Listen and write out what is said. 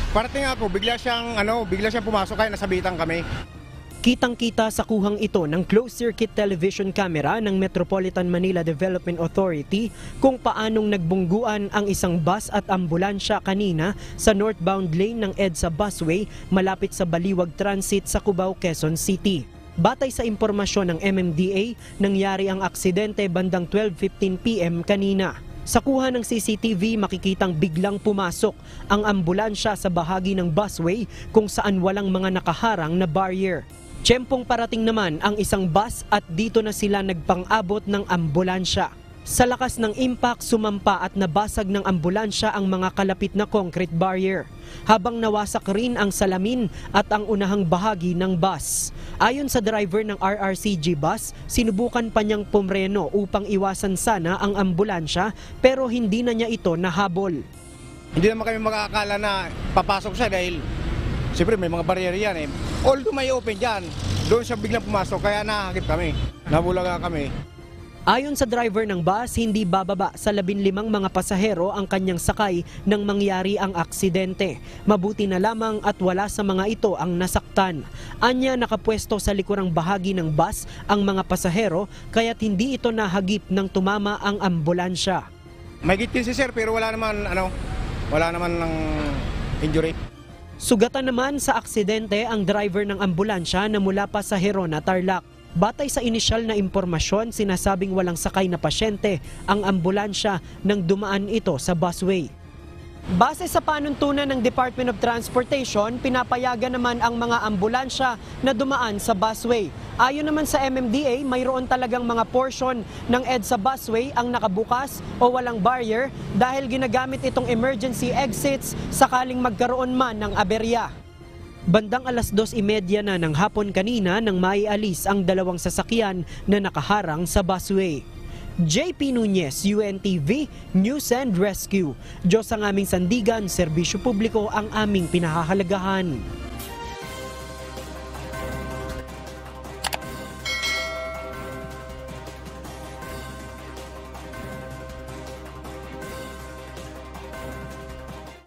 Parating ako, bigla siyang pumasok kaya nasabitan kami. Kitang-kita sa kuhang ito ng closed-circuit television camera ng Metropolitan Manila Development Authority kung paanong nagbungguan ang isang bus at ambulansya kanina sa northbound lane ng EDSA busway malapit sa Baliwag Transit sa Cubao, Quezon City. Batay sa impormasyon ng MMDA, nangyari ang aksidente bandang 12:15 PM kanina. Sa kuha ng CCTV, makikitang biglang pumasok ang ambulansya sa bahagi ng busway kung saan walang mga nakaharang na barrier. Tiyempong parating naman ang isang bus at dito na sila nagpang-abot ng ambulansya. Sa lakas ng impact, sumampa at nabasag ng ambulansya ang mga kalapit na concrete barrier, habang nawasak rin ang salamin at ang unahang bahagi ng bus. Ayon sa driver ng RRCG bus, sinubukan pa niyang pumreno upang iwasan sana ang ambulansya pero hindi na niya ito nahabol. Hindi naman kami makakala na papasok siya dahil siyempre may mga barrier yan eh. Although may open dyan, doon siya biglang pumasok kaya nahagip kami. Nabulaga kami. Ayon sa driver ng bus, hindi bababa sa 15 mga pasahero ang kanyang sakay nang mangyari ang aksidente. Mabuti na lamang at wala sa mga ito ang nasaktan. Anya nakapwesto sa likurang bahagi ng bus ang mga pasahero kaya't hindi ito nahagip nang tumama ang ambulansya. May gitin si sir pero wala naman ng injury. Sugatan naman sa aksidente ang driver ng ambulansya na mula pa sa Herona, Tarlac. Batay sa inisyal na impormasyon, sinasabing walang sakay na pasyente ang ambulansya nang dumaan ito sa busway. Base sa panuntunan ng Department of Transportation, pinapayagan naman ang mga ambulansya na dumaan sa busway. Ayon naman sa MMDA, mayroon talagang mga portion ng EDSA busway ang nakabukas o walang barrier dahil ginagamit itong emergency exits sakaling magkaroon man ng aberya. Bandang 2:30 na ng hapon kanina nang maialis ang dalawang sasakyan na nakaharang sa busway. JP Nunez, UNTV, News and Rescue. Diyos ang aming sandigan, serbisyo publiko ang aming pinahahalagahan.